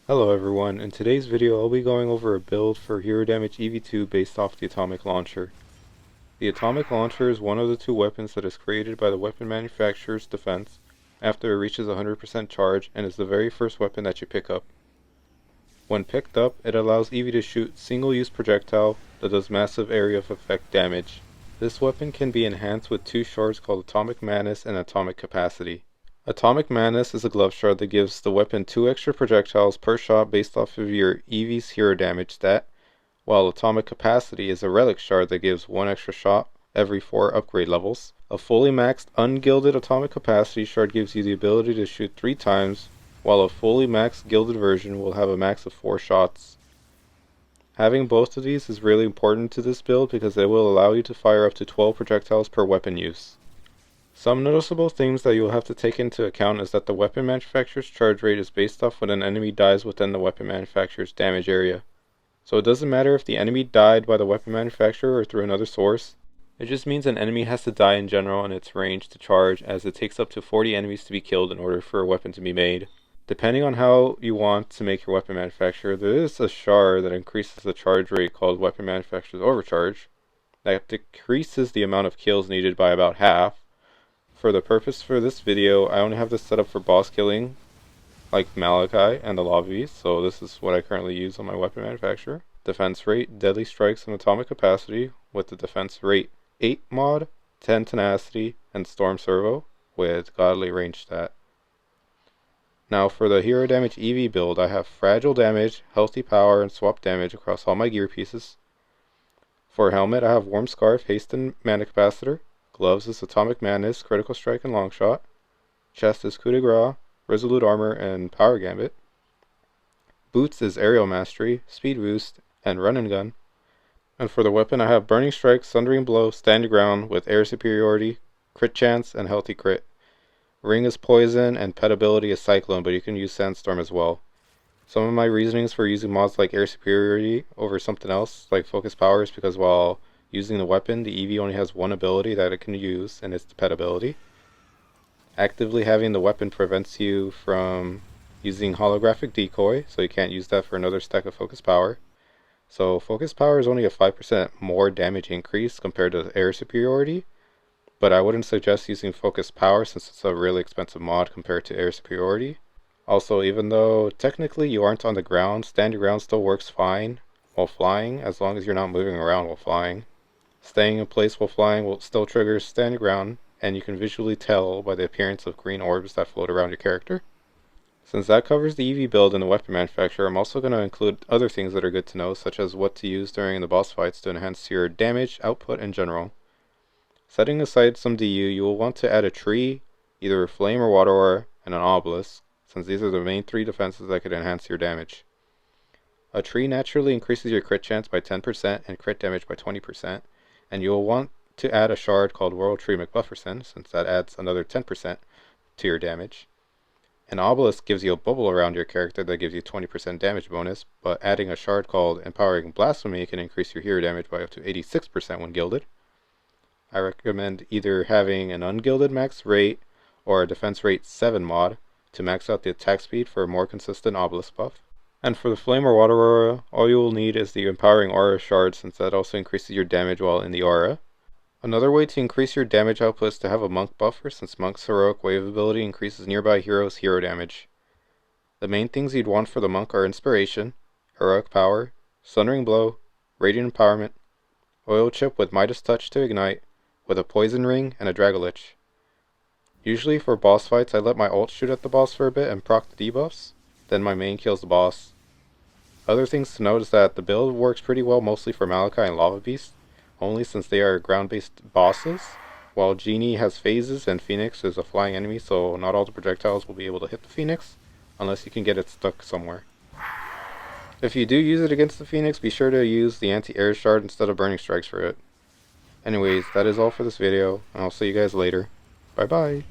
Hello everyone, in today's video I'll be going over a build for Hero Damage EV2 based off the Atomic Launcher. The Atomic Launcher is one of the two weapons that is created by the weapon manufacturer's defense after it reaches 100% charge and is the very first weapon that you pick up. When picked up, it allows Eevee to shoot single-use projectile that does massive area of effect damage. This weapon can be enhanced with two shards called Atomic Madness and Atomic Capacity. Atomic Madness is a glove shard that gives the weapon 2 extra projectiles per shot based off of your Eevee's hero damage stat, while Atomic Capacity is a relic shard that gives 1 extra shot every 4 upgrade levels. A fully maxed ungilded Atomic Capacity shard gives you the ability to shoot 3 times, while a fully maxed gilded version will have a max of 4 shots. Having both of these is really important to this build because it will allow you to fire up to 12 projectiles per weapon use. Some noticeable things that you will have to take into account is that the weapon manufacturer's charge rate is based off when an enemy dies within the weapon manufacturer's damage area. So it doesn't matter if the enemy died by the weapon manufacturer or through another source. It just means an enemy has to die in general in its range to charge, as it takes up to 40 enemies to be killed in order for a weapon to be made. Depending on how you want to make your weapon manufacturer, there is a shard that increases the charge rate called Weapon Manufacturer's Overcharge that decreases the amount of kills needed by about half. For the purpose for this video, I only have this set up for boss killing, like Malachi and the lava beast, so this is what I currently use on my weapon manufacturer. Defense rate, deadly strikes, and atomic capacity with the defense rate 8 mod, 10 tenacity, and storm servo with godly range stat. Now for the hero damage Eevee build, I have fragile damage, healthy power, and swap damage across all my gear pieces. For helmet, I have warm scarf, haste, and mana capacitor. Gloves is Atomic Madness, Critical Strike, and Long Shot. Chest is Coup de Grace, Resolute Armor, and Power Gambit. Boots is Aerial Mastery, Speed Boost, and Run and Gun. And for the weapon, I have Burning Strike, Sundering Blow, Stand Your Ground with Air Superiority, Crit Chance, and Healthy Crit. Ring is Poison, and Pet ability is Cyclone, but you can use Sandstorm as well. Some of my reasonings for using mods like Air Superiority over something else, like Focus Power, is because while using the weapon, the Eevee only has one ability that it can use, and it's the pet ability. Actively having the weapon prevents you from using holographic decoy, so you can't use that for another stack of focus power. So focus power is only a 5% more damage increase compared to air superiority, but I wouldn't suggest using focus power since it's a really expensive mod compared to air superiority. Also, even though technically you aren't on the ground, stand your ground still works fine while flying, as long as you're not moving around while flying. Staying in place while flying will still trigger stand your ground, and you can visually tell by the appearance of green orbs that float around your character. Since that covers the Eevee build and the weapon manufacturer, I'm also going to include other things that are good to know, such as what to use during the boss fights to enhance your damage, output, in general. Setting aside some DU, you will want to add a tree, either a flame or water aura, and an obelisk, since these are the main 3 defenses that could enhance your damage. A tree naturally increases your crit chance by 10% and crit damage by 20%. And you'll want to add a shard called World Tree McBufferson, since that adds another 10% to your damage. An obelisk gives you a bubble around your character that gives you 20% damage bonus, but adding a shard called Empowering Blasphemy can increase your hero damage by up to 86% when gilded. I recommend either having an ungilded max rate or a defense rate 7 mod to max out the attack speed for a more consistent obelisk buff. And for the flame or water aura, all you will need is the empowering aura shard, since that also increases your damage while in the aura. Another way to increase your damage output is to have a monk buffer, since monk's heroic wave ability increases nearby heroes' hero damage. The main things you'd want for the monk are inspiration, heroic power, sundering blow, radiant empowerment, oil chip with Midas touch to ignite, with a poison ring and a Dragolich. Usually for boss fights, I let my ult shoot at the boss for a bit and proc the debuffs, then my main kills the boss. Other things to note is that the build works pretty well mostly for Malachi and Lava Beast, only since they are ground-based bosses, while Genie has phases and Phoenix is a flying enemy, so not all the projectiles will be able to hit the Phoenix, unless you can get it stuck somewhere. If you do use it against the Phoenix, be sure to use the anti-air shard instead of burning strikes for it. Anyways, that is all for this video, and I'll see you guys later. Bye bye!